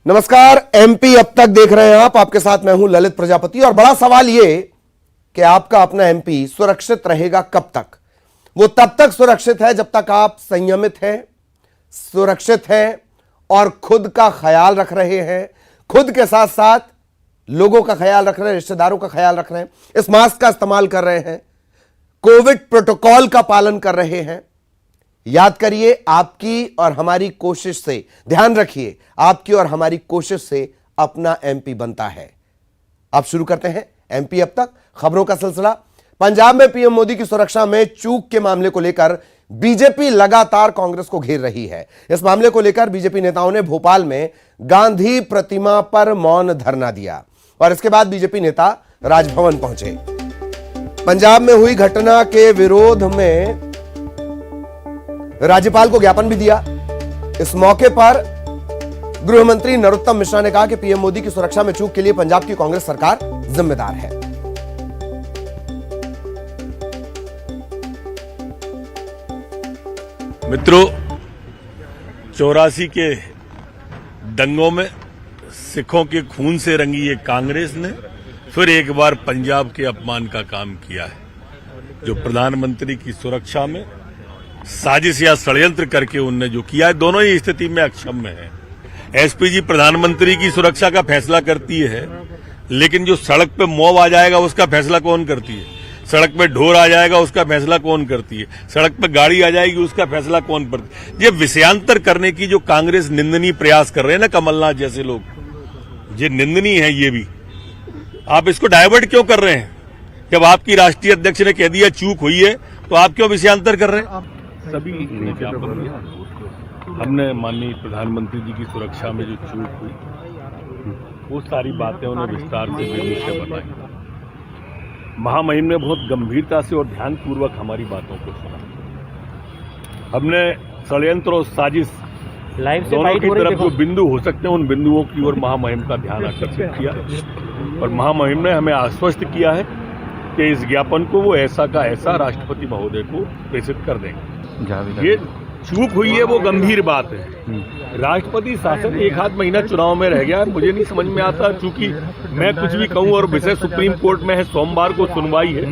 नमस्कार। एमपी अब तक देख रहे हैं आप, आपके साथ मैं हूं ललित प्रजापति। और बड़ा सवाल यह कि आपका अपना एमपी सुरक्षित रहेगा कब तक? वो तब तक सुरक्षित है जब तक आप संयमित हैं, सुरक्षित हैं और खुद का ख्याल रख रहे हैं, खुद के साथ साथ लोगों का ख्याल रख रहे हैं, रिश्तेदारों का ख्याल रख रहे हैं, इस मास्क का इस्तेमाल कर रहे हैं, कोविड प्रोटोकॉल का पालन कर रहे हैं। याद करिए, आपकी और हमारी कोशिश से, ध्यान रखिए, आपकी और हमारी कोशिश से अपना एमपी बनता है। अब शुरू करते हैं एमपी अब तक खबरों का सिलसिला। पंजाब में पीएम मोदी की सुरक्षा में चूक के मामले को लेकर बीजेपी लगातार कांग्रेस को घेर रही है। इस मामले को लेकर बीजेपी नेताओं ने भोपाल में गांधी प्रतिमा पर मौन धरना दिया और इसके बाद बीजेपी नेता राजभवन पहुंचे। पंजाब में हुई घटना के विरोध में राज्यपाल को ज्ञापन भी दिया। इस मौके पर गृह मंत्री नरोत्तम मिश्रा ने कहा कि पीएम मोदी की सुरक्षा में चूक के लिए पंजाब की कांग्रेस सरकार जिम्मेदार है। मित्रों, 84 के दंगों में सिखों के खून से रंगी ये कांग्रेस ने फिर एक बार पंजाब के अपमान का काम किया है। जो प्रधानमंत्री की सुरक्षा में साजिश या षड्यंत्र करके उनने जो किया है, दोनों ही स्थिति में अक्षम्य है। एसपीजी प्रधानमंत्री की सुरक्षा का फैसला करती है, लेकिन जो सड़क पे मॉब आ जाएगा उसका फैसला कौन करती है? सड़क पे ढोर आ जाएगा उसका फैसला कौन करती है? सड़क पे गाड़ी आ जाएगी उसका फैसला कौन करती है? ये विषयांतर करने की जो कांग्रेस निंदनीय प्रयास कर रहे हैं ना, कमलनाथ जैसे लोग, ये निंदनीय है। ये भी आप इसको डाइवर्ट क्यों कर रहे हैं? जब आपकी राष्ट्रीय अध्यक्ष ने कह दिया चूक हुई है, तो आप क्यों विषयांतर कर रहे हैं? सभी ने ज्ञापन दिया। हमने माननीय प्रधानमंत्री जी की सुरक्षा में जो चूक हुई, वो सारी बातें उन्हें विस्तार से बेनिश्चय बताई। महामहिम ने बहुत गंभीरता से और ध्यानपूर्वक हमारी बातों को सुना। हमने षड्यंत्र और साजिश दोनों की तरफ जो बिंदु हो सकते हैं, उन बिंदुओं की ओर महामहिम का ध्यान आकर्षित किया और महामहिम ने हमें आश्वस्त किया है कि इस ज्ञापन को वो ऐसा का ऐसा राष्ट्रपति महोदय को प्रेषित कर देंगे। ये चूक हुई है, वो गंभीर बात है। राष्ट्रपति शासन एक आध महीना चुनाव में रह गया, मुझे नहीं समझ में आता। चूंकि मैं कुछ भी कहूं और विषय सुप्रीम कोर्ट में है, सोमवार को सुनवाई है,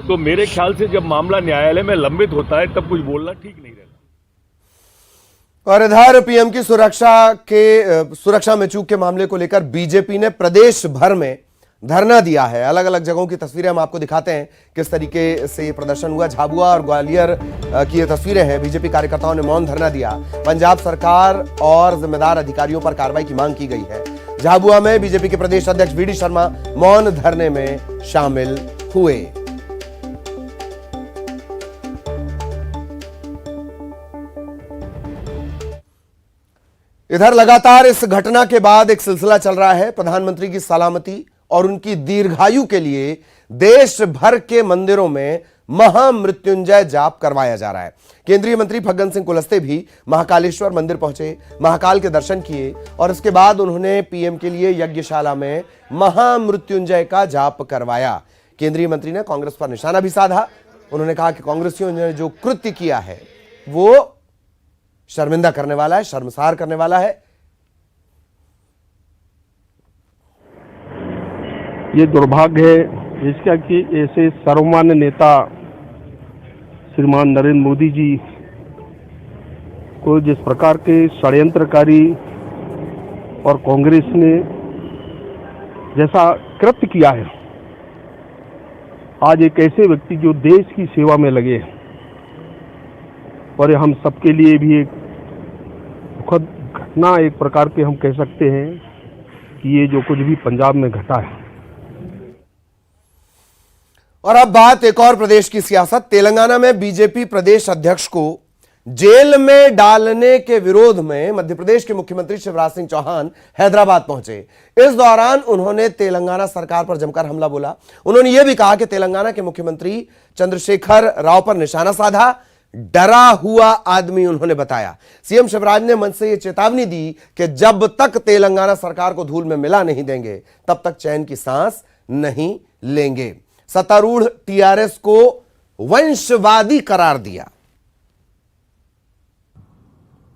तो मेरे ख्याल से जब मामला न्यायालय में लंबित होता है तब कुछ बोलना ठीक नहीं रहता। और इधर पीएम की सुरक्षा में चूक के मामले को लेकर बीजेपी ने प्रदेश भर में धरना दिया है। अलग अलग जगहों की तस्वीरें हम आपको दिखाते हैं, किस तरीके से ये प्रदर्शन हुआ। झाबुआ और ग्वालियर की ये तस्वीरें हैं। बीजेपी कार्यकर्ताओं ने मौन धरना दिया। पंजाब सरकार और जिम्मेदार अधिकारियों पर कार्रवाई की मांग की गई है। झाबुआ में बीजेपी के प्रदेश अध्यक्ष वीडी शर्मा मौन धरने में शामिल हुए। इधर लगातार इस घटना के बाद एक सिलसिला चल रहा है। प्रधानमंत्री की सलामती और उनकी दीर्घायु के लिए देश भर के मंदिरों में महामृत्युंजय जाप करवाया जा रहा है। केंद्रीय मंत्री फग्गन सिंह कुलस्ते भी महाकालेश्वर मंदिर पहुंचे, महाकाल के दर्शन किए और इसके बाद उन्होंने पीएम के लिए यज्ञशाला में महामृत्युंजय का जाप करवाया। केंद्रीय मंत्री ने कांग्रेस पर निशाना भी साधा। उन्होंने कहा कि कांग्रेसियों ने जो कृत्य किया है वो शर्मिंदा करने वाला है, शर्मसार करने वाला है। ये दुर्भाग्य है इसका कि ऐसे सर्वमान्य नेता श्रीमान नरेंद्र मोदी जी को जिस प्रकार के षड्यंत्रकारी और कांग्रेस ने जैसा कृत्य किया है, आज एक ऐसे व्यक्ति जो देश की सेवा में लगे हैं, और ये हम सबके लिए भी एक दुखद घटना एक प्रकार के हम कह सकते हैं कि ये जो कुछ भी पंजाब में घटा है। और अब बात एक और प्रदेश की सियासत। तेलंगाना में बीजेपी प्रदेश अध्यक्ष को जेल में डालने के विरोध में मध्य प्रदेश के मुख्यमंत्री शिवराज सिंह चौहान हैदराबाद पहुंचे। इस दौरान उन्होंने तेलंगाना सरकार पर जमकर हमला बोला। उन्होंने यह भी कहा कि तेलंगाना के मुख्यमंत्री चंद्रशेखर राव पर निशाना साधा। डरा हुआ आदमी उन्होंने बताया। सीएम शिवराज ने मंच से यह चेतावनी दी कि जब तक तेलंगाना सरकार को धूल में मिला नहीं देंगे, तब तक चैन की सांस नहीं लेंगे। सत्तारूढ़ टीआरएस को वंशवादी करार दिया।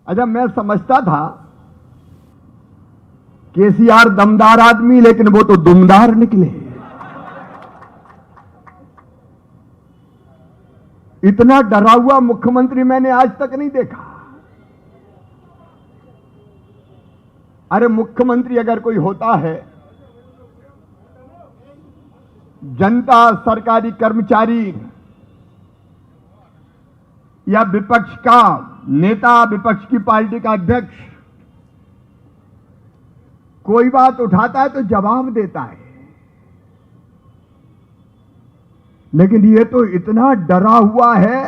अच्छा, मैं समझता था केसीआर दमदार आदमी, लेकिन वो तो दुमदार निकले। इतना डरा हुआ मुख्यमंत्री मैंने आज तक नहीं देखा। अरे मुख्यमंत्री अगर कोई होता है, जनता, सरकारी कर्मचारी या विपक्ष का नेता, विपक्ष की पार्टी का अध्यक्ष कोई बात उठाता है तो जवाब देता है, लेकिन ये तो इतना डरा हुआ है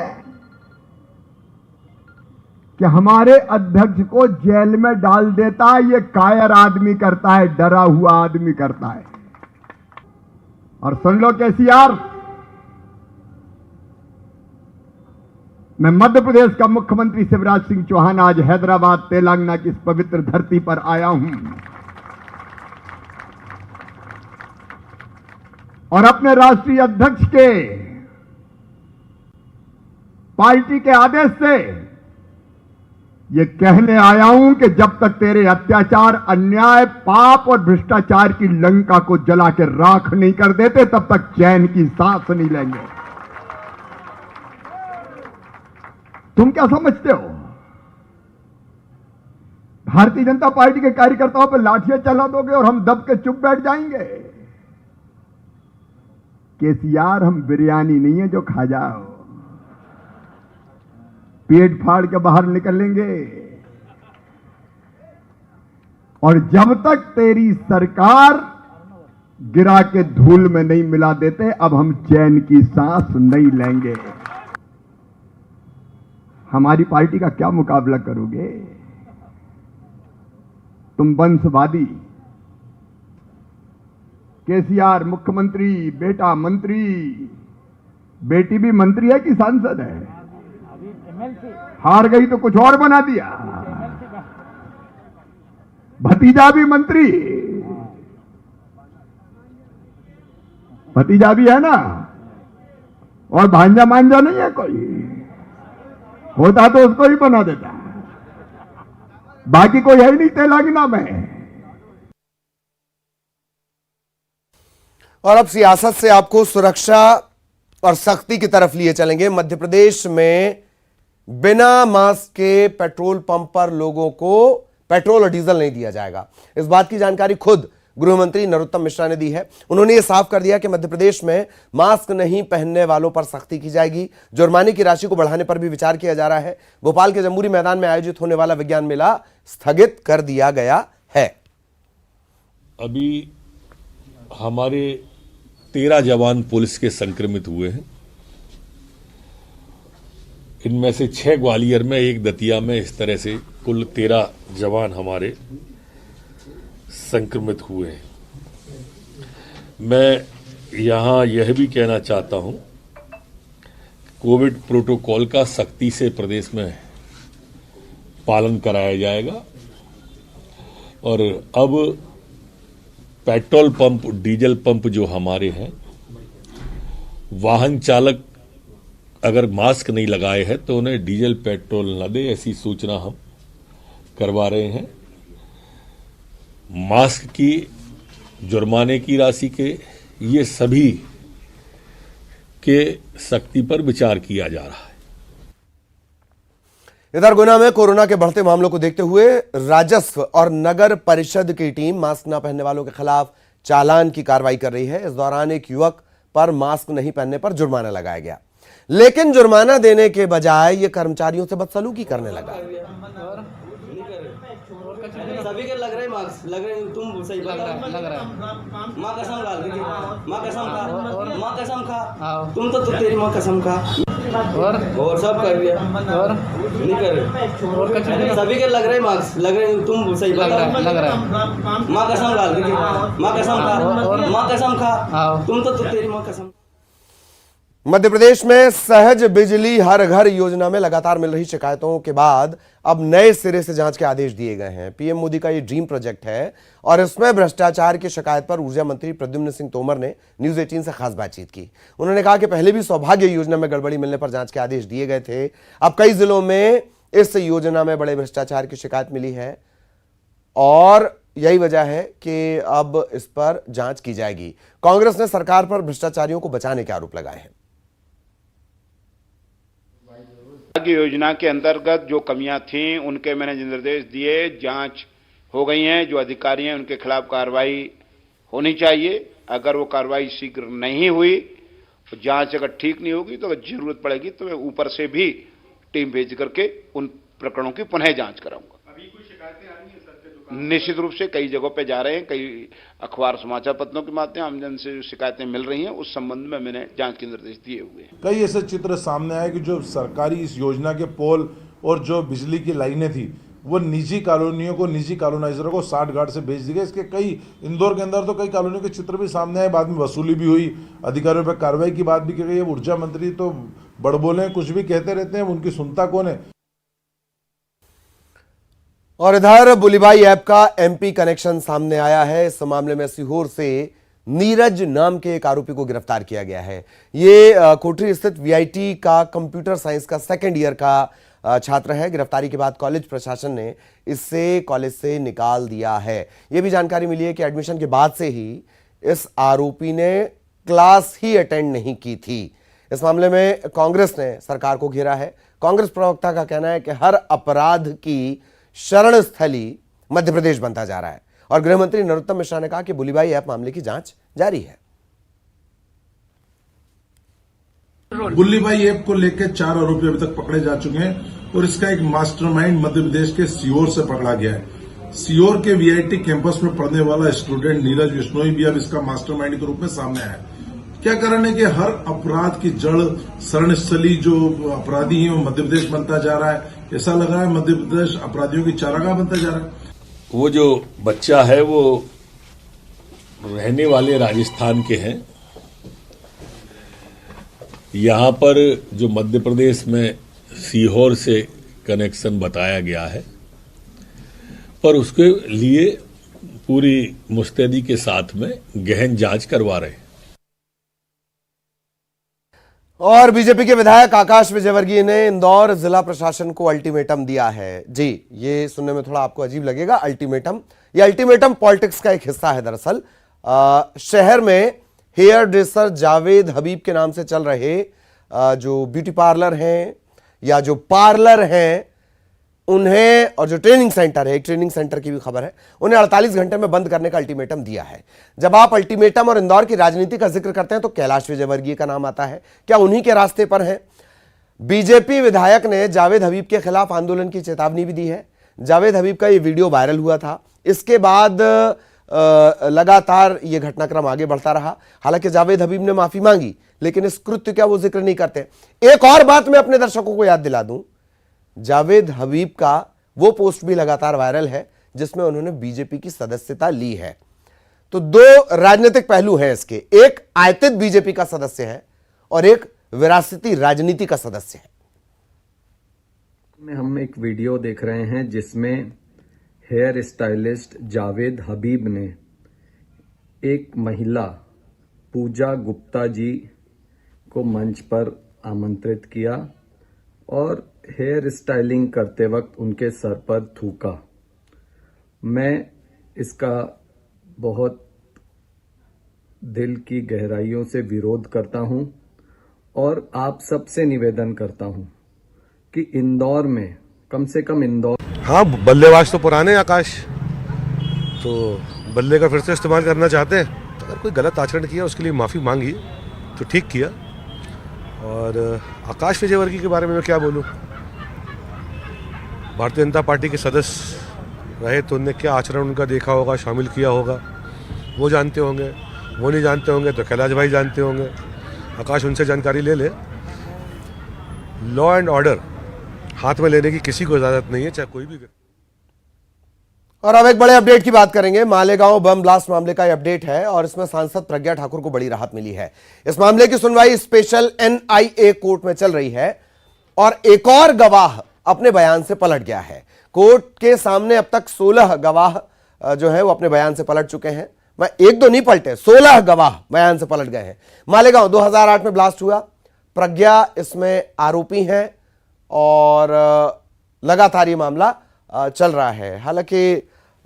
कि हमारे अध्यक्ष को जेल में डाल देता है। ये कायर आदमी करता है, डरा हुआ आदमी करता है। और सुन लो केसीआर, मैं मध्य प्रदेश का मुख्यमंत्री शिवराज सिंह चौहान आज हैदराबाद, तेलंगाना की इस पवित्र धरती पर आया हूं और अपने राष्ट्रीय अध्यक्ष के पार्टी के आदेश से ये कहने आया हूं कि जब तक तेरे अत्याचार, अन्याय, पाप और भ्रष्टाचार की लंका को जला के राख नहीं कर देते, तब तक चैन की सांस नहीं लेंगे। तुम क्या समझते हो, भारतीय जनता पार्टी के कार्यकर्ताओं पर लाठियां चला दोगे और हम दब के चुप बैठ जाएंगे? केसीआर, हम बिरयानी नहीं है जो खा जाओ, पेट फाड़ के बाहर निकलेंगे। और जब तक तेरी सरकार गिरा के धूल में नहीं मिला देते, अब हम चैन की सांस नहीं लेंगे। हमारी पार्टी का क्या मुकाबला करोगे? तुम वंशवादी। केसीआर मुख्यमंत्री, बेटा मंत्री, बेटी भी मंत्री है कि सांसद है? हार गई तो कुछ और बना दिया। भतीजा भी मंत्री, भतीजा भी है ना, और भांजा मांझा नहीं है कोई, होता तो उसको ही बना देता, बाकी कोई है ही नहीं तेलंगाना में। और अब सियासत से आपको सुरक्षा और सख्ती की तरफ लिए चलेंगे। मध्य प्रदेश में बिना मास्क के पेट्रोल पंप पर लोगों को पेट्रोल और डीजल नहीं दिया जाएगा। इस बात की जानकारी खुद गृह मंत्री नरोत्तम मिश्रा ने दी है। उन्होंने यह साफ कर दिया कि मध्य प्रदेश में मास्क नहीं पहनने वालों पर सख्ती की जाएगी। जुर्माने की राशि को बढ़ाने पर भी विचार किया जा रहा है। भोपाल के जम्बूरी मैदान में आयोजित होने वाला विज्ञान मेला स्थगित कर दिया गया है। अभी हमारे 13 जवान पुलिस के संक्रमित हुए हैं। इनमें से 6 ग्वालियर में, 1 दतिया में, इस तरह से कुल 13 जवान हमारे संक्रमित हुए हैं। मैं यहां यह भी कहना चाहता हूं, कोविड प्रोटोकॉल का सख्ती से प्रदेश में पालन कराया जाएगा और अब पेट्रोल पंप, डीजल पंप जो हमारे हैं, वाहन चालक अगर मास्क नहीं लगाए हैं तो उन्हें डीजल पेट्रोल न दे, ऐसी सूचना हम करवा रहे हैं। मास्क की, जुर्माने की राशि के, ये सभी के सख्ती पर विचार किया जा रहा है। इधर गुना में कोरोना के बढ़ते मामलों को देखते हुए राजस्व और नगर परिषद की टीम मास्क न पहनने वालों के खिलाफ चालान की कार्रवाई कर रही है। इस दौरान एक युवक पर मास्क नहीं पहनने पर जुर्माना लगाया गया, लेकिन जुर्माना देने के बजाय ये कर्मचारियों से बदसलूकी करने लगा। सभी के लग रहे मार्क्स, लग रहे, तुम सही बता, लग रहा है। माँ कसम खा, माँ कसम खा, माँ कसम खा, तुम तो तेरी माँ कसम खा, और सब कर दिया, और नहीं कर रहे, और सभी के लग रहे मार्क्स, लग रहे, तुम सही बता, लग रहा है। माँ कसम खा, माँ कसम खा, माँ कसम खा, तुम तो तेरी माँ कसम। मध्य प्रदेश में सहज बिजली हर घर योजना में लगातार मिल रही शिकायतों के बाद अब नए सिरे से जांच के आदेश दिए गए हैं। पीएम मोदी का ये ड्रीम प्रोजेक्ट है और इसमें भ्रष्टाचार की शिकायत पर ऊर्जा मंत्री प्रद्युम्न सिंह तोमर ने न्यूज 18 से खास बातचीत की। उन्होंने कहा कि पहले भी सौभाग्य योजना में गड़बड़ी मिलने पर जांच के आदेश दिए गए थे। अब कई जिलों में इस योजना में बड़े भ्रष्टाचार की शिकायत मिली है और यही वजह है कि अब इस पर जांच की जाएगी। कांग्रेस ने सरकार पर भ्रष्टाचारियों को बचाने के आरोप लगाए हैं। योजना के अंतर्गत जो कमियां थीं उनके मैंने निर्देश दिए, जांच हो गई हैं। जो अधिकारी हैं उनके खिलाफ कार्रवाई होनी चाहिए। अगर वो कार्रवाई शीघ्र नहीं हुई, जांच अगर ठीक नहीं होगी, तो अगर जरूरत पड़ेगी तो मैं ऊपर से भी टीम भेज करके उन प्रकरणों की पुनः जांच कराऊंगा। अभी कोई शिकायतें आ रही हैं सर? निश्चित रूप से कई जगहों पे जा रहे हैं, कई अखबार समाचार पत्रों के माध्यम आमजन से जो शिकायतें मिल रही हैं, उस संबंध में मैंने जांच के निर्देश दिए हुए हैं। कई ऐसे चित्र सामने आए कि जो सरकारी इस योजना के पोल और जो बिजली की लाइनें थी वो निजी कॉलोनियों को, निजी कॉलोनाइजरों को 60 गार्ड से भेज दी गई। इसके कई इंदौर के अंदर तो कई कॉलोनियों के चित्र भी सामने आए। बाद में वसूली भी हुई, अधिकारियों पर कार्रवाई की बात भी की गई। ऊर्जा मंत्री तो बड़बोले हैं, कुछ भी कहते रहते हैं, उनकी सुनता कौन है। और इधर बुलीबाई ऐप का एमपी कनेक्शन सामने आया है। इस मामले में सीहोर से नीरज नाम के एक आरोपी को गिरफ्तार किया गया है। ये कोठरी स्थित वीआईटी का कंप्यूटर साइंस का सेकंड ईयर का छात्र है। गिरफ्तारी के बाद कॉलेज प्रशासन ने इससे कॉलेज से निकाल दिया है। यह भी जानकारी मिली है कि एडमिशन के बाद से ही इस आरोपी ने क्लास ही अटेंड नहीं की थी। इस मामले में कांग्रेस ने सरकार को घेरा है। कांग्रेस प्रवक्ता का कहना है कि हर अपराध की शरण स्थली मध्य प्रदेश बनता जा रहा है। और गृह मंत्री नरोत्तम मिश्रा ने कहा कि बुलीबाई ऐप मामले की जांच जारी है। बुलीबाई ऐप को लेकर 4 आरोपी अभी तक पकड़े जा चुके हैं और इसका एक मास्टरमाइंड मध्य प्रदेश के सीहोर से पकड़ा गया है। सीहोर के वीआईटी कैंपस में पढ़ने वाला स्टूडेंट नीरज बिश्नोई भी अब इसका मास्टरमाइंड के रूप में सामने आया है। क्या कारण है कि हर अपराध की जड़, शरणस्थली जो अपराधी हैं वो मध्य प्रदेश बनता जा रहा है। ऐसा लग रहा है मध्य प्रदेश अपराधियों की चारागाह बनता जा रहा है। वो जो बच्चा है वो रहने वाले राजस्थान के हैं। यहां पर जो मध्य प्रदेश में सीहोर से कनेक्शन बताया गया है, पर उसके लिए पूरी मुस्तैदी के साथ में गहन जांच करवा रहे हैं। और बीजेपी के विधायक आकाश विजयवर्गीय ने इंदौर जिला प्रशासन को अल्टीमेटम दिया है। जी, ये सुनने में थोड़ा आपको अजीब लगेगा। अल्टीमेटम, ये अल्टीमेटम पॉलिटिक्स का एक हिस्सा है। दरअसल शहर में हेयर ड्रेसर जावेद हबीब के नाम से चल रहे जो ब्यूटी पार्लर हैं या जो पार्लर हैं उन्हें, और जो ट्रेनिंग सेंटर है, एक ट्रेनिंग सेंटर की भी खबर है, उन्हें 48 घंटे में बंद करने का अल्टीमेटम दिया है। जब आप अल्टीमेटम और इंदौर की राजनीति का जिक्र करते हैं तो कैलाश विजयवर्गीय का नाम आता है। क्या उन्हीं के रास्ते पर हैं? बीजेपी विधायक ने जावेद हबीब के खिलाफ आंदोलन की चेतावनी भी दी है। जावेद हबीब का यह वीडियो वायरल हुआ था। इसके बाद लगातार यह घटनाक्रम आगे बढ़ता रहा। हालांकि जावेद हबीब ने माफी मांगी, लेकिन इस कृत्य का वो जिक्र नहीं करते। एक और बात मैं अपने दर्शकों को याद दिला दूं, जावेद हबीब का वो पोस्ट भी लगातार वायरल है जिसमें उन्होंने बीजेपी की सदस्यता ली है। तो 2 राजनीतिक पहलू हैं इसके। एक आयतित बीजेपी का सदस्य है और एक विरासती राजनीति का सदस्य है। हम एक वीडियो देख रहे हैं जिसमें हेयर स्टाइलिस्ट जावेद हबीब ने एक महिला पूजा गुप्ता जी को मंच पर आमंत्रित किया और हेयर स्टाइलिंग करते वक्त उनके सर पर थूका। मैं इसका बहुत दिल की गहराइयों से विरोध करता हूं और आप सबसे निवेदन करता हूं कि इंदौर में, कम से कम इंदौर, हाँ, बल्लेबाज तो पुराने आकाश, तो बल्ले का फिर से इस्तेमाल करना चाहते हैं। तो अगर कोई गलत आचरण किया उसके लिए माफ़ी मांगी तो ठीक किया। और आकाश विजयवर्गीय के बारे में मैं क्या बोलूं, भारतीय जनता पार्टी के सदस्य रहे तो उनने क्या आचरण उनका देखा होगा, शामिल किया होगा, वो जानते होंगे। वो नहीं जानते होंगे तो कैलाश भाई जानते होंगे। आकाश उनसे जानकारी ले ले। लॉ एंड ऑर्डर हाथ में लेने की किसी को इजाजत नहीं है, चाहे कोई भी। और अब एक बड़े अपडेट की बात करेंगे। मालेगांव बम ब्लास्ट मामले का यह अपडेट है और इसमें सांसद प्रज्ञा ठाकुर को बड़ी राहत मिली है। इस मामले की सुनवाई स्पेशल एनआईए कोर्ट में चल रही है और एक और गवाह अपने बयान से पलट गया है। कोर्ट के सामने अब तक 16 गवाह जो है वो अपने बयान से पलट चुके हैं। मैं 1-2 नहीं पलटे, 16 गवाह बयान से पलट गए हैं। मालेगांव 2008 में ब्लास्ट हुआ। प्रज्ञा इसमें आरोपी हैं और लगातार ये मामला चल रहा है। हालांकि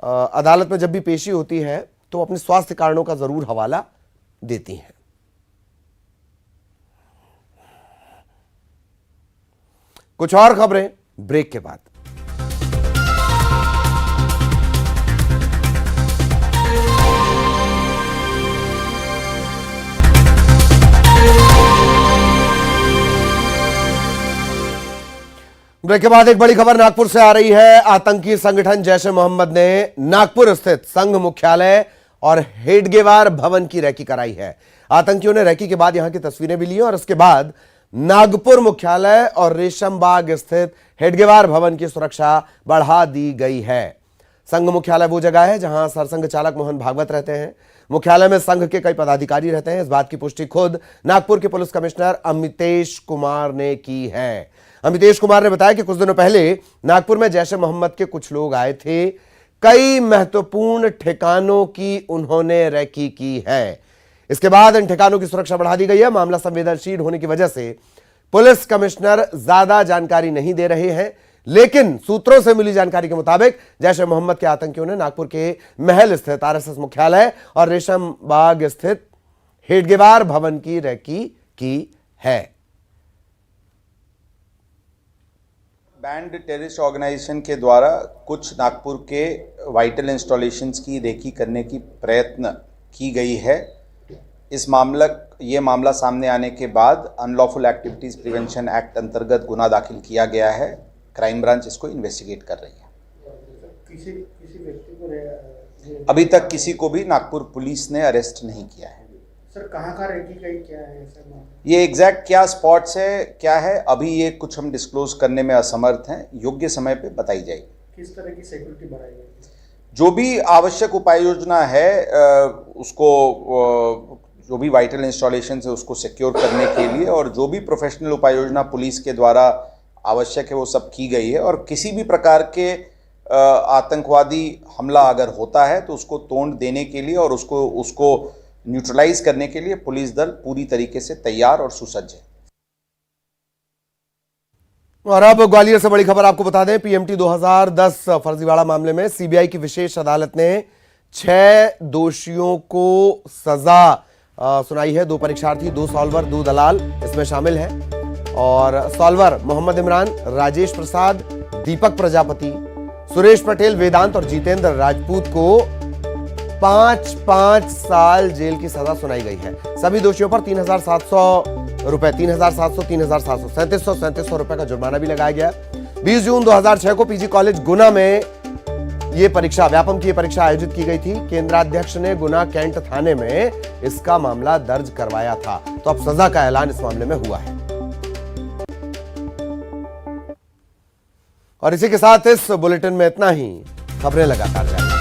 अदालत में जब भी पेशी होती है तो अपने स्वास्थ्य कारणों का जरूर हवाला देती हैं। कुछ और खबरें ब्रेक के बाद। ब्रेक के बाद एक बड़ी खबर नागपुर से आ रही है। आतंकी संगठन जैश ए मोहम्मद ने नागपुर स्थित संघ मुख्यालय और हेडगेवार भवन की रैकी कराई है। आतंकियों ने रैकी के बाद यहां की तस्वीरें भी ली और उसके बाद नागपुर मुख्यालय और रेशम बाग स्थित हेडगेवार भवन की सुरक्षा बढ़ा दी गई है। संघ मुख्यालय वो जगह है जहां सरसंघ चालक मोहन भागवत रहते हैं। मुख्यालय में संघ के कई पदाधिकारी रहते हैं। इस बात की पुष्टि खुद नागपुर के पुलिस कमिश्नर अमितेश कुमार ने की है। अमितेश कुमार ने बताया कि कुछ दिनों पहले नागपुर में जैश ए मोहम्मद के कुछ लोग आए थे। कई महत्वपूर्ण ठिकानों की उन्होंने रैकी की है। इसके बाद इन ठिकानों की सुरक्षा बढ़ा दी गई है। मामला संवेदनशील होने की वजह से पुलिस कमिश्नर ज्यादा जानकारी नहीं दे रहे हैं, लेकिन सूत्रों से मिली जानकारी के मुताबिक जैश ए मोहम्मद के आतंकियों ने नागपुर के महल स्थित आरएसएस मुख्यालय और रेशम बाग स्थित हेडगेवार भवन की रैकी की है। बैंड टेररिस्ट ऑर्गेनाइजेशन के द्वारा कुछ नागपुर के वाइटल इंस्टॉलेशंस की रेकी करने की प्रयत्न की गई है। ये मामला सामने आने के बाद अनलॉफुल एक्टिविटीज प्रिवेंशन एक्ट अंतर्गत गुना दाखिल किया गया है। क्राइम ब्रांच इसको इन्वेस्टिगेट कर रही है। किसी व्यक्ति को अभी तक किसी को भी नागपुर पुलिस ने अरेस्ट नहीं किया है। सर कहाँ रेकी गई, क्या है सर? ये एग्जैक्ट क्या स्पॉट्स है, क्या है, अभी ये कुछ हम डिस्क्लोज करने में असमर्थ हैं। योग्य समय पे बताई जाएगी। किस तरह की सिक्योरिटी बढ़ाई गई? जो भी आवश्यक उपाय योजना है उसको, जो भी वाइटल इंस्टॉलेशन है उसको सिक्योर करने के लिए, और जो भी प्रोफेशनल उपाय योजना पुलिस के द्वारा आवश्यक है वो सब की गई है। और किसी भी प्रकार के आतंकवादी हमला अगर होता है तो उसको तोड़ देने के लिए और उसको न्यूट्रलाइज करने के लिए पुलिस दल पूरी तरीके से तैयार और सुसज्ज है। और अब ग्वालियर से बड़ी खबर आपको बता दें। पीएमटी 2010 फर्जीवाड़ा मामले में सीबीआई की विशेष अदालत ने 6 दोषियों को सजा सुनाई है। 2 परीक्षार्थी, 2 सॉल्वर, 2 दलाल इसमें शामिल हैं। और सॉल्वर मोहम्मद इमरान, राजेश प्रसाद, दीपक प्रजापति, सुरेश पटेल, वेदांत और जितेंद्र राजपूत को 5-5 साल जेल की सजा सुनाई गई है। सभी दोषियों पर 3,700 रुपए, 3,700, 3,700, 3,700 रुपए का जुर्माना भी लगाया गया। 20 जून 2006 को पीजी कॉलेज गुना में ये परीक्षा, व्यापम की ये परीक्षा आयोजित की गई थी। केंद्राध्यक्ष ने गुना कैंट थाने में इसका मामला दर्ज करवाया था। तो अब सजा का ऐलान इस मामले में हुआ है। और इसी के साथ इस बुलेटिन में इतना ही। खबरें लगातार जारी।